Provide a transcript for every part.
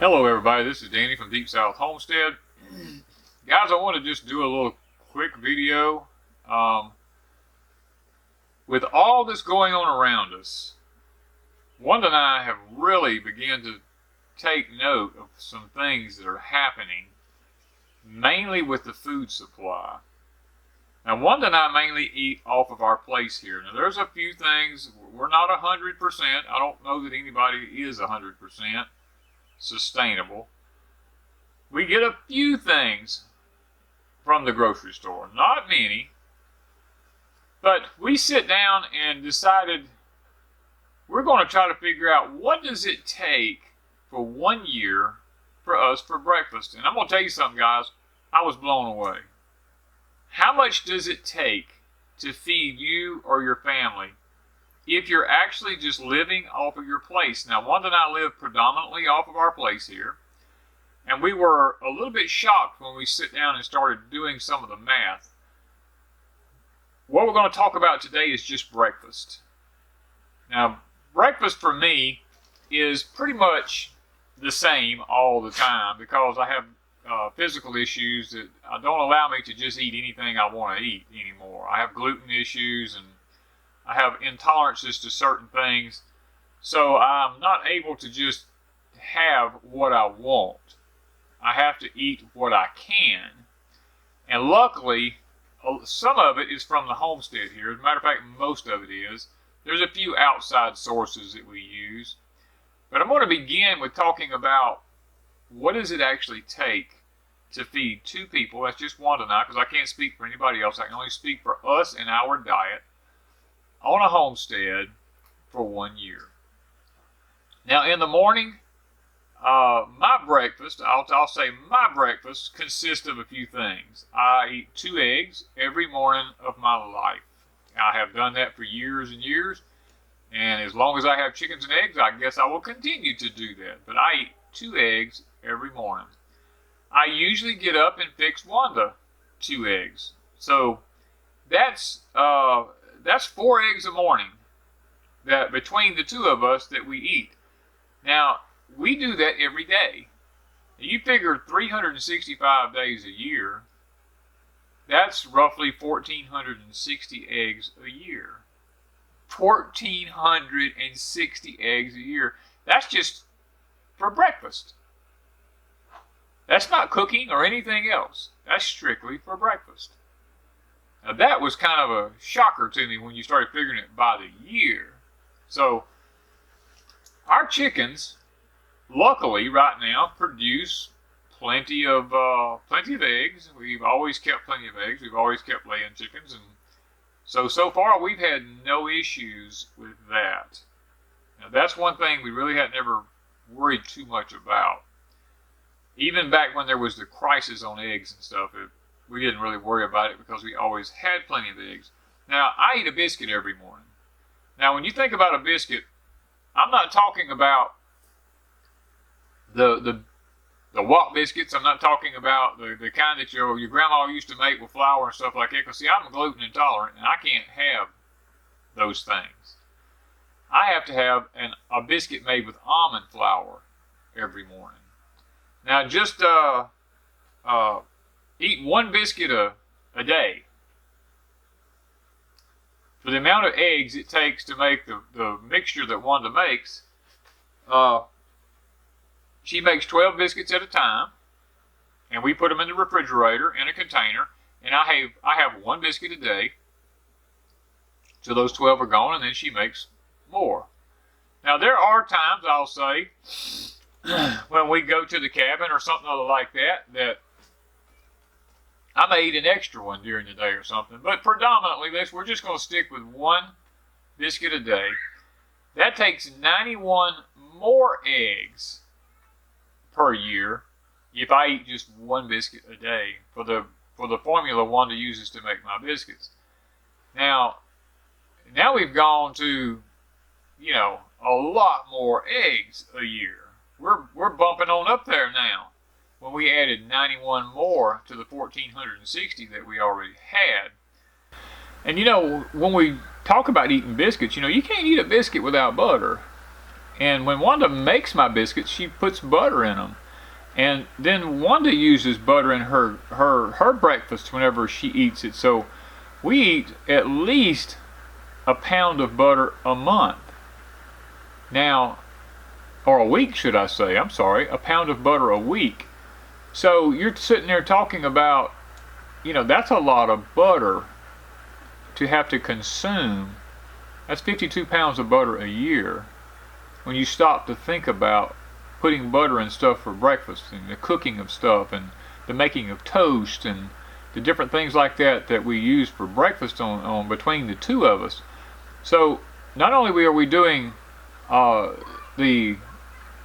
Hello everybody, this is Danny from Deepsouth Homestead. Guys, I want to just do a little quick video. With all this going on around us, Wanda and I have really begun to take note of some things that are happening, mainly with the food supply. Now, Wanda and I mainly eat off of our place here. Now, there's a few things, we're not 100%. I don't know that anybody is 100% sustainable. We get a few things from the grocery store, not many, but we sit down and decided we're going to try to figure out what does it take for 1 year for us for breakfast. And I'm going to tell you something, guys, I was blown away. How much does it take to feed you or your family if you're actually just living off of your place? Now, Wanda and I live predominantly off of our place here, and we were a little bit shocked when we sit down and started doing some of the math. What we're going to talk about today is just breakfast. Now, breakfast for me is pretty much the same all the time because I have physical issues that don't allow me to just eat anything I want to eat anymore. I have gluten issues and I have intolerances to certain things, so I'm not able to just have what I want. I have to eat what I can, and luckily some of it is from the homestead here. As a matter of fact, most of it is. There's a few outside sources that we use, but I'm going to begin with talking about what does it actually take to feed two people. That's just Wanda and I, because I can't speak for anybody else. I can only speak for us and our diet on a homestead for 1 year. Now, in the morning, my breakfast, I'll say my breakfast consists of a few things. I eat 2 eggs every morning of my life. I have done that for years and years, and as long as I have chickens and eggs, I guess I will continue to do that. But I eat 2 eggs every morning. I usually get up and fix Wanda 2 eggs. So that's 4 eggs a morning that between the two of us that we eat. Now, we do that every day. You figure 365 days a year, that's roughly 1,460 eggs a year. 1,460 eggs a year. That's just for breakfast. That's not cooking or anything else. That's strictly for breakfast. Now, that was kind of a shocker to me when you started figuring it by the year. So, our chickens, luckily, right now, produce plenty of eggs. We've always kept plenty of eggs. We've always kept laying chickens, and so far we've had no issues with that. Now, that's one thing we really had never worried too much about. Even back when there was the crisis on eggs and stuff, we didn't really worry about it because we always had plenty of eggs. Now, I eat a biscuit every morning. Now, when you think about a biscuit, I'm not talking about the wok biscuits. I'm not talking about the kind that your grandma used to make with flour and stuff like that. Because, see, I'm gluten intolerant, and I can't have those things. I have to have a biscuit made with almond flour every morning. Now, just eat 1 biscuit a day. For the amount of eggs it takes to make the mixture that Wanda makes, she makes 12 biscuits at a time, and we put them in the refrigerator in a container, and I have 1 biscuit a day till those 12 are gone, and then she makes more. Now, there are times, I'll say, when we go to the cabin or something other like that I may eat an extra one during the day or something. But predominantly, we're just going to stick with 1 biscuit a day. That takes 91 more eggs per year if I eat just 1 biscuit a day for the formula Wanda uses to make my biscuits. Now we've gone to, a lot more eggs a year. We're bumping on up there now when we added 91 more to the 1,460 that we already had. And when we talk about eating biscuits, you can't eat a biscuit without butter. And when Wanda makes my biscuits, she puts butter in them. And then Wanda uses butter in her breakfast whenever she eats it. So we eat at least a pound of butter a month. Now, or a week, should I say, I'm sorry, a pound of butter a week. So you're sitting there talking about, that's a lot of butter to have to consume. That's 52 pounds of butter a year. When you stop to think about putting butter in stuff for breakfast, and the cooking of stuff, and the making of toast, and the different things like that we use for breakfast on between the two of us. So not only are we doing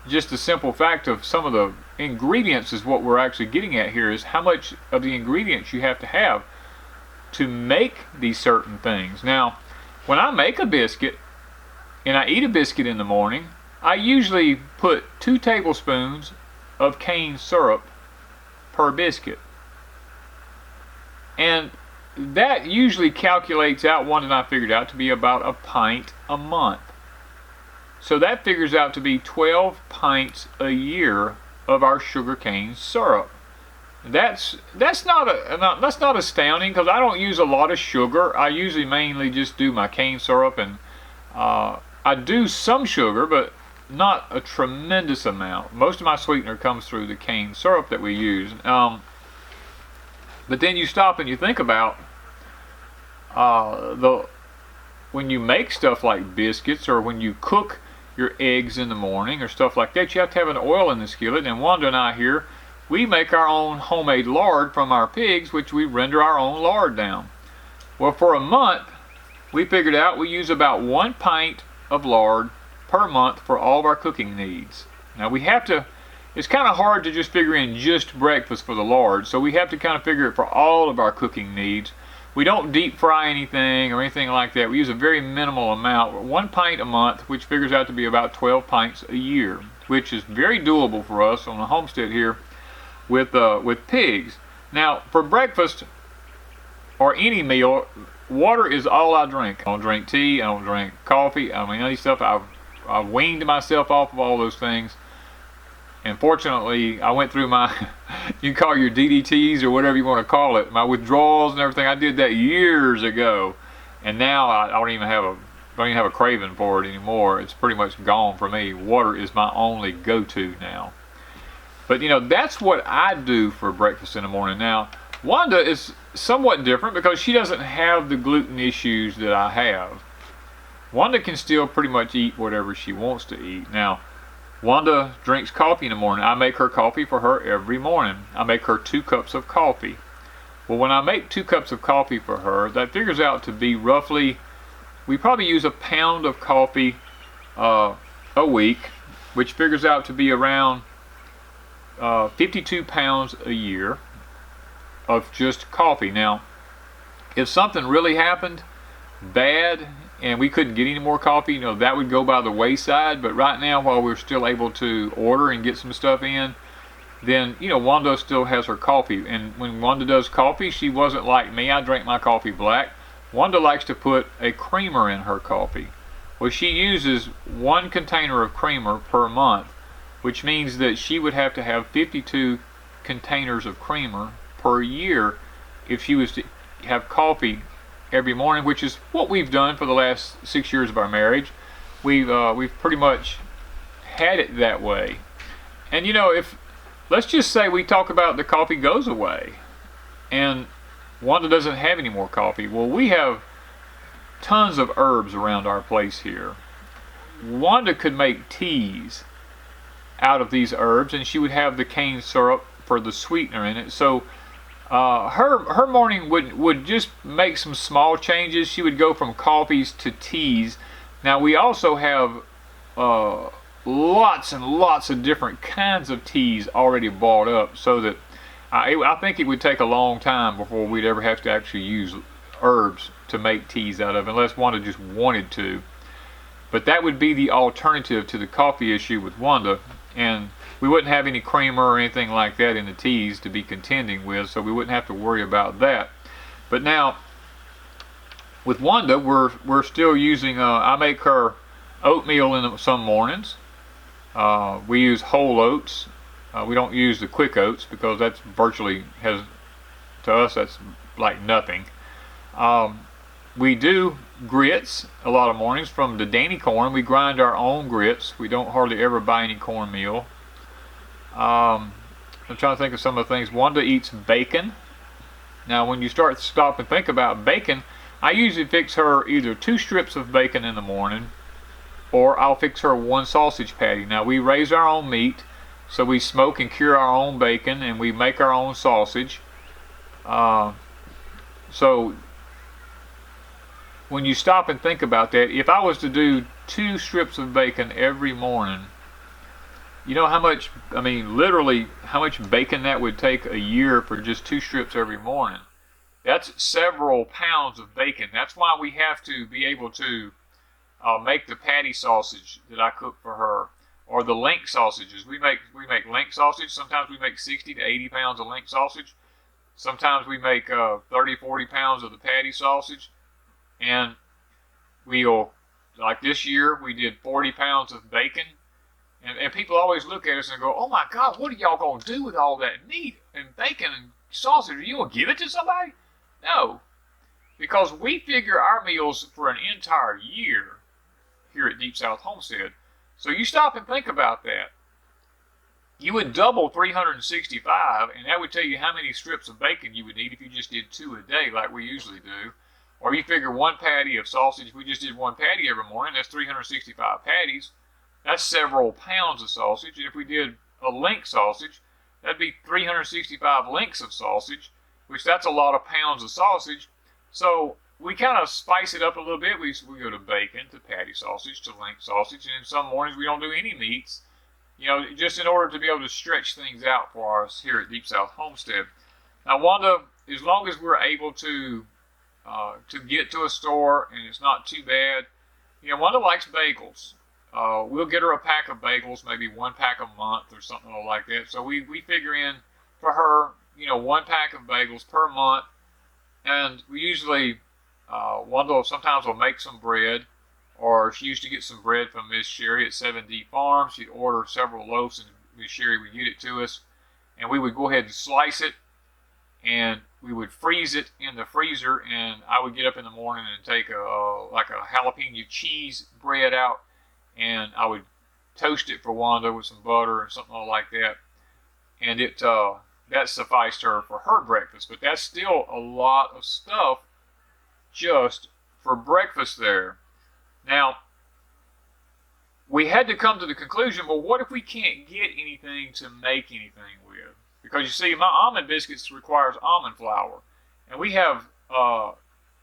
just the simple fact of some of the ingredients is what we're actually getting at here, is how much of the ingredients you have to make these certain things. Now, when I make a biscuit and I eat a biscuit in the morning, I usually put 2 tablespoons of cane syrup per biscuit. And that usually calculates out, one that I figured out to be about a pint a month. So that figures out to be 12 pints a year of our sugar cane syrup. That's not astounding, because I don't use a lot of sugar. I usually mainly just do my cane syrup, and I do some sugar, but not a tremendous amount. Most of my sweetener comes through the cane syrup that we use. But then you stop and you think about when you make stuff like biscuits, or when you cook your eggs in the morning or stuff like that, you have to have an oil in the skillet. And Wanda and I here, we make our own homemade lard from our pigs, which we render our own lard down. Well, for a month, we figured out we use about 1 pint of lard per month for all of our cooking needs. Now it's kind of hard to just figure in just breakfast for the lard, so we have to kind of figure it for all of our cooking needs. We don't deep fry anything or anything like that. We use a very minimal amount, 1 pint a month, which figures out to be about 12 pints a year, which is very doable for us on a homestead here with pigs. Now, for breakfast or any meal, water is all I drink. I don't drink tea, I don't drink coffee, I mean, any stuff. I've weaned myself off of all those things. And fortunately, I went through my, you call your DDTs or whatever you want to call it, my withdrawals and everything. I did that years ago, and now I don't even have a craving for it anymore. It's pretty much gone for me. Water is my only go-to now. But that's what I do for breakfast in the morning. Now, Wanda is somewhat different because she doesn't have the gluten issues that I have. Wanda can still pretty much eat whatever she wants to eat. Now, Wanda drinks coffee in the morning. I make her coffee for her every morning. I make her 2 cups of coffee. Well, when I make 2 cups of coffee for her, that figures out to be roughly, we probably use a pound of coffee a week, which figures out to be around 52 pounds a year of just coffee. Now, if something really happened bad and we couldn't get any more coffee, that would go by the wayside. But right now, while we're still able to order and get some stuff in, then Wanda still has her coffee. And when Wanda does coffee, she wasn't like me. I drink my coffee black. Wanda likes to put a creamer in her coffee. Well, she uses 1 container of creamer per month, which means that she would have to have 52 containers of creamer per year if she was to have coffee every morning, which is what we've done for the last 6 years of our marriage. We've pretty much had it that way. And if, let's just say we talk about the coffee goes away and Wanda doesn't have any more coffee. Well, we have tons of herbs around our place here. Wanda could make teas out of these herbs, and she would have the cane syrup for the sweetener in it. So her morning would just make some small changes. She would go from coffees to teas. Now, we also have lots and lots of different kinds of teas already bought up, so that I think it would take a long time before we'd ever have to actually use herbs to make teas out of, unless Wanda just wanted to. But that would be the alternative to the coffee issue with Wanda, and we wouldn't have any creamer or anything like that in the teas to be contending with, so we wouldn't have to worry about that. But now, with Wanda, we're still using, I make her oatmeal in some mornings. We use whole oats. We don't use the quick oats because that's virtually to us that's like nothing. We do grits a lot of mornings from the Danny corn. We grind our own grits. We don't hardly ever buy any cornmeal. I'm trying to think of some of the things. Wanda eats bacon. Now, when you stop and think about bacon, I usually fix her either 2 strips of bacon in the morning, or I'll fix her 1 sausage patty. Now, we raise our own meat, so we smoke and cure our own bacon, and we make our own sausage. So when you stop and think about that, if I was to do 2 strips of bacon every morning, you know how much, I mean, literally how much bacon that would take a year for just 2 strips every morning. That's several pounds of bacon. That's why we have to be able to make the patty sausage that I cook for her, or the link sausages. We make link sausage. Sometimes we make 60 to 80 pounds of link sausage. Sometimes we make 30, 40 pounds of the patty sausage. And we'll, like this year, we did 40 pounds of bacon. And people always look at us and go, oh my God, what are y'all going to do with all that meat and bacon and sausage? Are you going to give it to somebody? No. Because we figure our meals for an entire year here at Deep South Homestead. So you stop and think about that. You would double 365, and that would tell you how many strips of bacon you would need if you just did 2 a day like we usually do. Or you figure 1 patty of sausage. If we just did 1 patty every morning, that's 365 patties. That's several pounds of sausage. And if we did a link sausage, that'd be 365 links of sausage, which that's a lot of pounds of sausage. So we kind of spice it up a little bit. We go to bacon, to patty sausage, to link sausage, and in some mornings we don't do any meats, you know, just in order to be able to stretch things out for us here at Deep South Homestead. Now, Wanda, as long as we're able to get to a store and it's not too bad, you know, Wanda likes bagels. We'll get her a pack of bagels, maybe 1 pack a month or something like that. So we figure in for her, you know, 1 pack of bagels per month. And we usually, Wanda sometimes will make some bread, or she used to get some bread from Miss Sherry at 7D Farms. She'd order several loaves and Miss Sherry would get it to us. And we would go ahead and slice it, and we would freeze it in the freezer. And I would get up in the morning and take like a jalapeno cheese bread out, and I would toast it for Wanda with some butter and something like that. And that sufficed her for her breakfast. But that's still a lot of stuff just for breakfast there. Now, we had to come to the conclusion, well, what if we can't get anything to make anything with? Because you see, my almond biscuits requires almond flour. And we have, I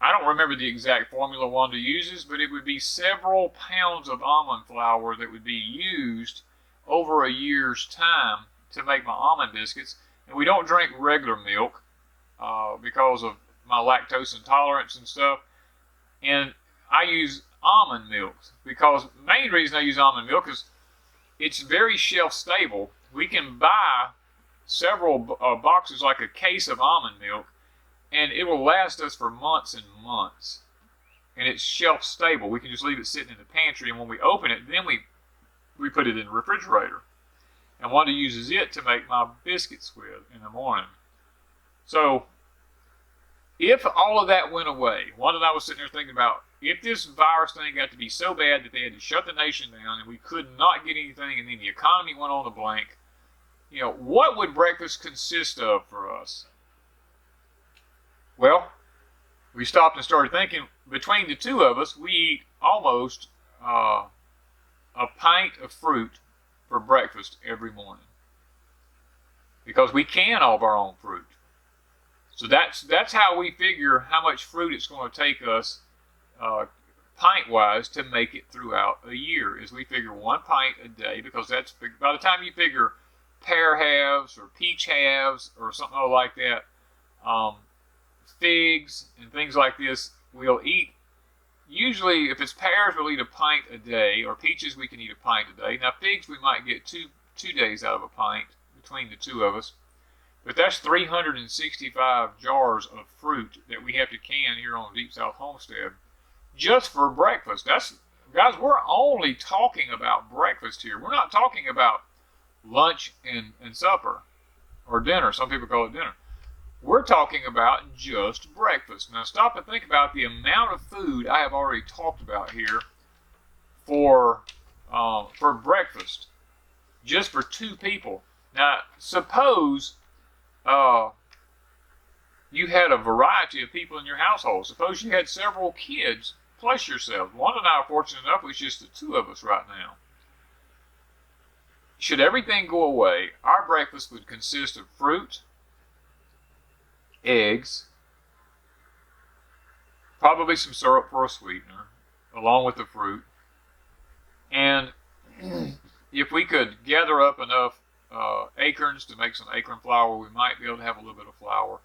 don't remember the exact formula Wanda uses, but it would be several pounds of almond flour that would be used over a year's time to make my almond biscuits. And we don't drink regular milk because of my lactose intolerance and stuff. And I use almond milk because the main reason I use almond milk is it's very shelf stable. We can buy several boxes, like a case of almond milk, and it will last us for months and months. And it's shelf stable. We can just leave it sitting in the pantry, and when we open it, then we put it in the refrigerator. And Wanda uses it to make my biscuits with in the morning. So, if all of that went away, Wanda and I was sitting there thinking about, if this virus thing got to be so bad that they had to shut the nation down and we could not get anything, and then the economy went on the blank, you know, what would breakfast consist of for us? Well, we stopped and started thinking, between the two of us, we eat almost a pint of fruit for breakfast every morning. Because we can all of our own fruit. So that's how we figure how much fruit it's going to take us pint-wise to make it throughout a year. Is we figure 1 pint a day, because that's, by the time you figure pear halves or peach halves or something like that, figs and things like this, we'll eat. Usually, if it's pears, we'll eat a pint a day, or peaches, we can eat a pint a day. Now, figs, we might get two days out of a pint between the two of us. But that's 365 jars of fruit that we have to can here on Deep South Homestead just for breakfast. That's guys, we're only talking about breakfast here. We're not talking about lunch and supper or dinner. Some people call it dinner. We're talking about just breakfast. Now stop and think about the amount of food I have already talked about here for breakfast, just for 2 people. Now suppose you had a variety of people in your household. Suppose you had several kids plus yourself. Wanda and I are fortunate enough it's just the 2 of us right now. Should everything go away, our breakfast would consist of fruit, eggs, probably some syrup for a sweetener, along with the fruit. And if we could gather up enough acorns to make some acorn flour, we might be able to have a little bit of flour.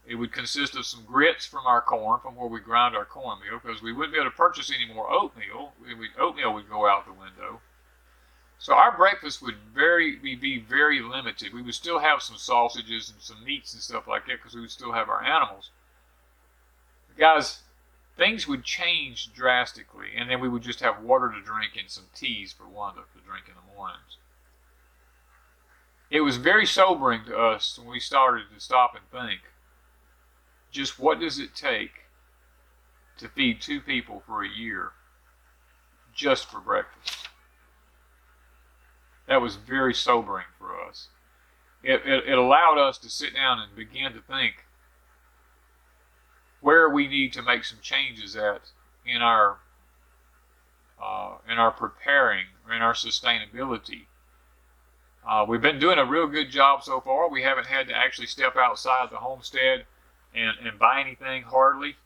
It would consist of some grits from our corn, from where we grind our cornmeal, because we wouldn't be able to purchase any more oatmeal. Oatmeal would go out the window. So our breakfast would be very limited. We would still have some sausages and some meats and stuff like that, because we would still have our animals. Guys, things would change drastically, and then we would just have water to drink and some teas for Wanda to drink in the mornings. It was very sobering to us when we started to stop and think, just what does it take to feed 2 people for a year just for breakfast? That was very sobering for us. It allowed us to sit down and begin to think where we need to make some changes at in our preparing or in our sustainability. We've been doing a real good job so far. We haven't had to actually step outside the homestead and buy anything hardly.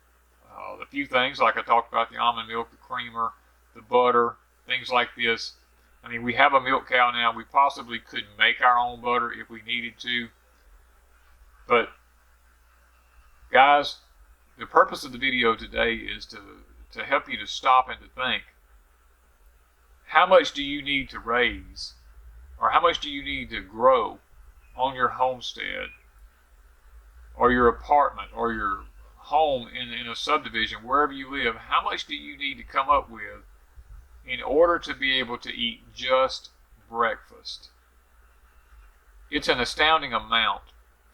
The few things, like I talked about, the almond milk, the creamer, the butter, things like this. I mean, we have a milk cow now. We possibly could make our own butter if we needed to. But, guys, the purpose of the video today is to help you to stop and to think, how much do you need to raise, or how much do you need to grow on your homestead, or your apartment, or your home in a subdivision, wherever you live? How much do you need to come up with in order to be able to eat just breakfast? It's an astounding amount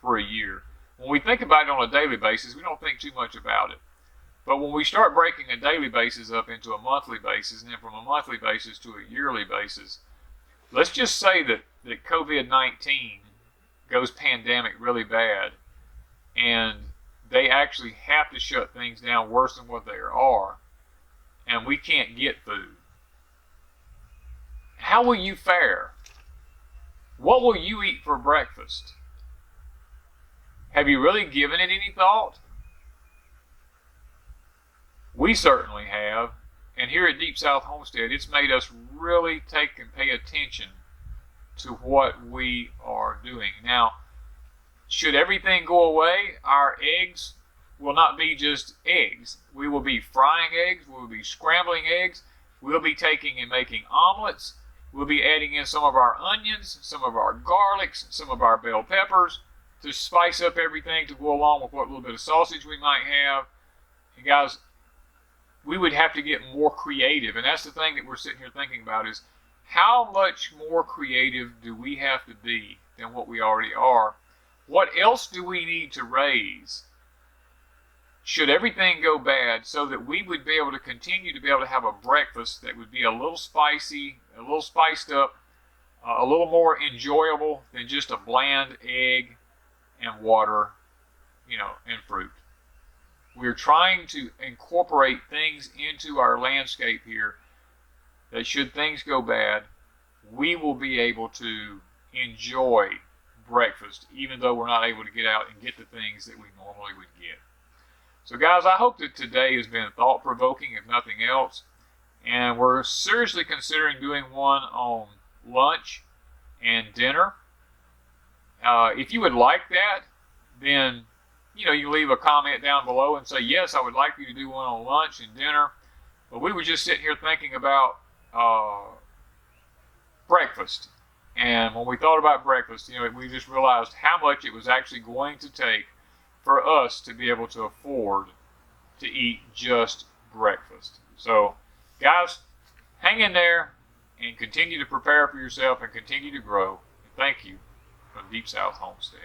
for a year. When we think about it on a daily basis, we don't think too much about it. But when we start breaking a daily basis up into a monthly basis, and then from a monthly basis to a yearly basis, let's just say that COVID-19 goes pandemic really bad, and they actually have to shut things down worse than what they are, and we can't get food. How will you fare? What will you eat for breakfast? Have you really given it any thought? We certainly have, and here at Deep South Homestead, it's made us really take and pay attention to what we are doing. Now, should everything go away, our eggs will not be just eggs. We will be frying eggs, we will be scrambling eggs, we'll be taking and making omelets, we'll be adding in some of our onions, some of our garlics, some of our bell peppers to spice up everything to go along with what little bit of sausage we might have. And guys, we would have to get more creative, and that's the thing that we're sitting here thinking about, is how much more creative do we have to be than what we already are? What else do we need to raise should everything go bad, so that we would be able to continue to be able to have a breakfast that would be a little spicy, a little spiced up, a little more enjoyable than just a bland egg and water, and fruit? We're trying to incorporate things into our landscape here that, should things go bad, we will be able to enjoy breakfast, even though we're not able to get out and get the things that we normally would get. So guys, I hope that today has been thought-provoking, if nothing else. And we're seriously considering doing one on lunch and dinner. If you would like that, then you leave a comment down below and say, yes, I would like you to do one on lunch and dinner. But we were just sitting here thinking about breakfast. And when we thought about breakfast, we just realized how much it was actually going to take for us to be able to afford to eat just breakfast. So, guys, hang in there and continue to prepare for yourself and continue to grow. And thank you from Deep South Homestead.